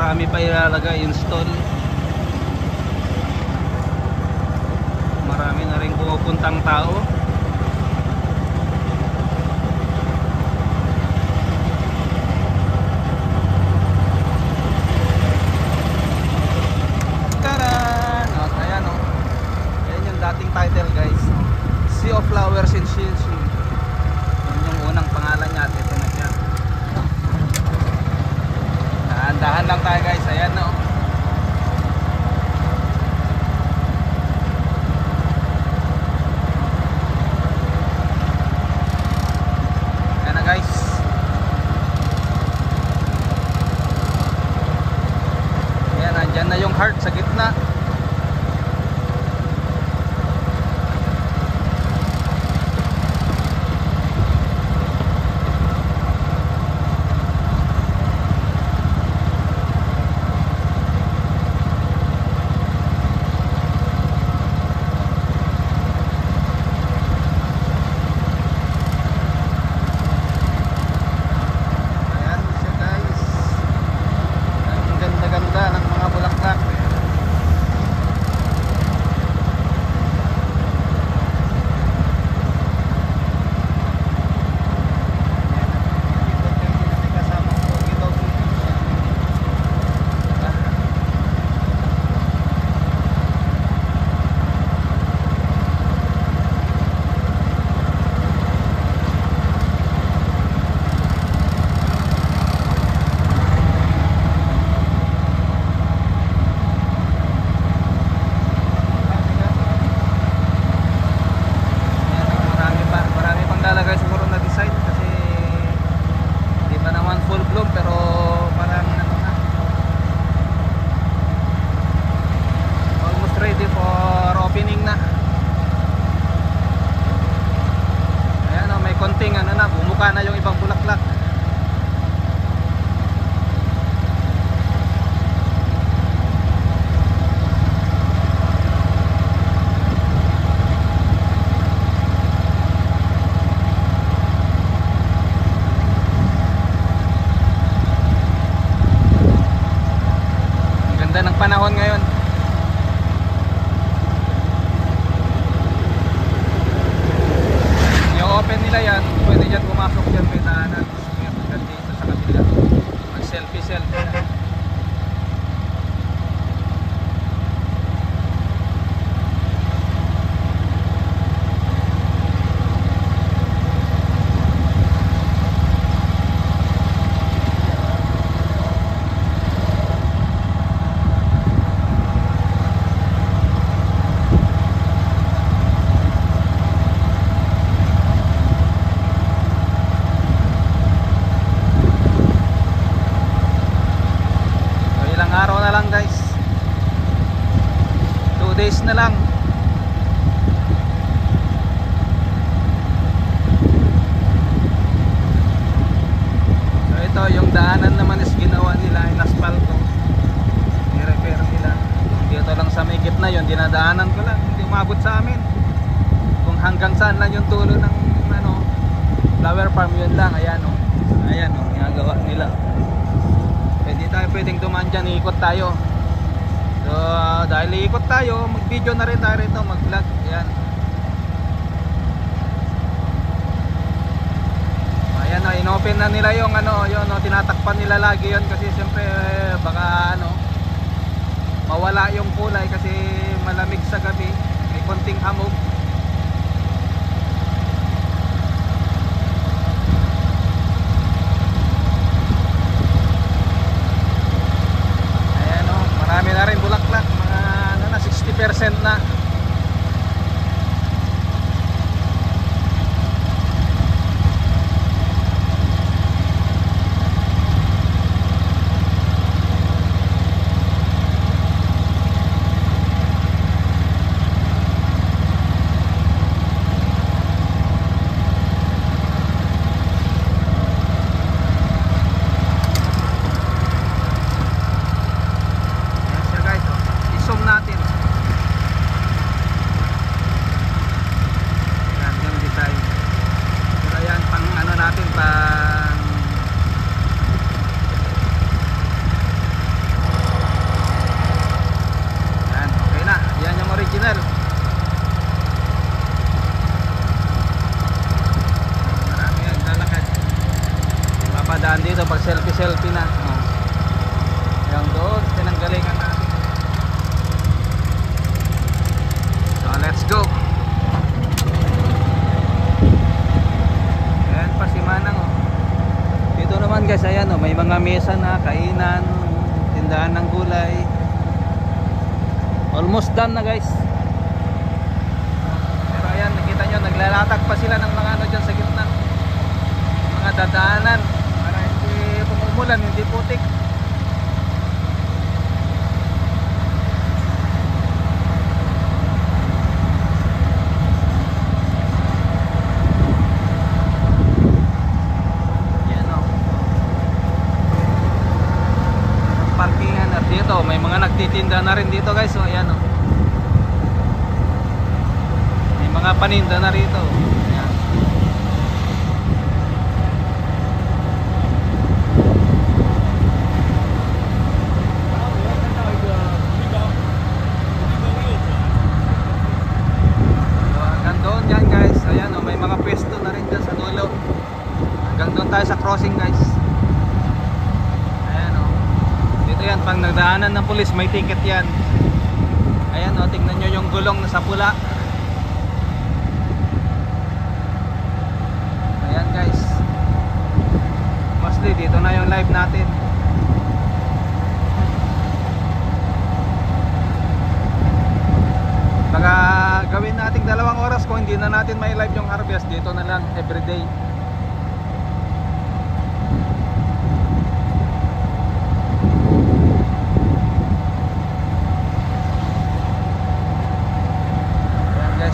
marami pa ilalagay, install. Marami na rin pumupuntang tao. Taran! Ayan o. Ayan yung dating title guys. Sea of Flowers in Shinshu. Yun yung unang pangalan niya at ito na siya. Dahan-dahan lang tayo guys. Ayan o. Ayan na guys. Ayan, andyan na yung heart sa gitna. Konting ano na, bumuka na yung ibang bulaklak. Ang ganda ng panahon ngayon. Open nila yan, pwede dyan pumasok dyan, may daanan dito sa kabila, mag selfie na. Araw na lang guys, 2 days na lang. So ito yung daanan naman is ginawa nila, inaspalto, i-repair nila. Dito lang sa may gitna yun, dinadaanan ko lang, hindi umabot sa amin kung hanggang saan lang yung tulo ng ano, flower farm, yun lang. Ayan o, ayan o, ginagawa nila. Hindi tayo pwedeng dumaan dyan, iikot tayo. So dahil iikot tayo, mag video na rin tayo rito, mag vlog. Ayan. Ayan o, inopen na nila yung ano, yun o, tinatakpan nila lagi yun kasi siyempre baka ano, mawala yung kulay kasi malamig sa gabi, may konting hamog. Marami na rin bulaklak, mga ano na, 60% na. Zoom natin. mesa na, kainan, tindahan ng gulay. Almost done na guys. Pero ayan, nakita nyo, naglalatag pa sila ng mga ano dyan sa gitna, mga dadaanan para hindi pumumulan, hindi putik. Parkingan at dito may mga nagtitinda na rin dito guys. So ayan oh. May mga paninda na rito. Ayan. So hanggang doon yan guys. Ayan oh, may mga pwesto na rin dyan sa dulo. Hanggang doon tayo sa crossing guys. Ayan, pag nagdaanan ng pulis may ticket yan. Ayan o, tingnan nyo yung gulong na sa pula. Ayan guys, mostly dito na yung live natin. Baka gawin nating 2 oras kung hindi na natin may live yung harvest. Dito na lang everyday.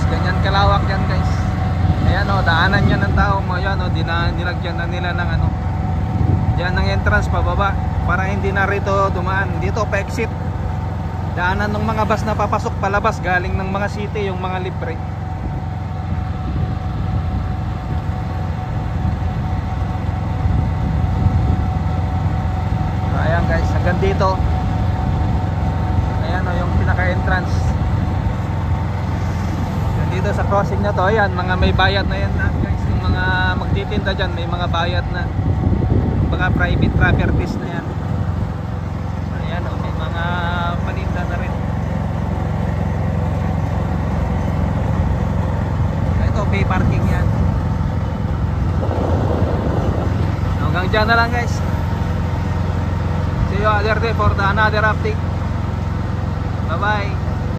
Ganyan kalawak yan guys. Ayan o, daanan yan ng tao mo. Ayan o, nilagyan na nila ng ano, dyan ng entrance pababa para hindi na rito dumaan. Dito pa exit, daanan ng mga bus na papasok palabas galing ng mga city, yung mga libre. So, ayan guys, hanggang dito. Ayan o, yung pinaka entrance dito sa crossing na to. Ayan, mga may bayad na yan na guys. Yung mga magtitinda dyan may mga bayad na, mga private properties na yan. Ayan o, may mga paninda na rin. Ito pay parking yan. Hanggang dyan na lang guys. See you other day for the another update. Bye bye.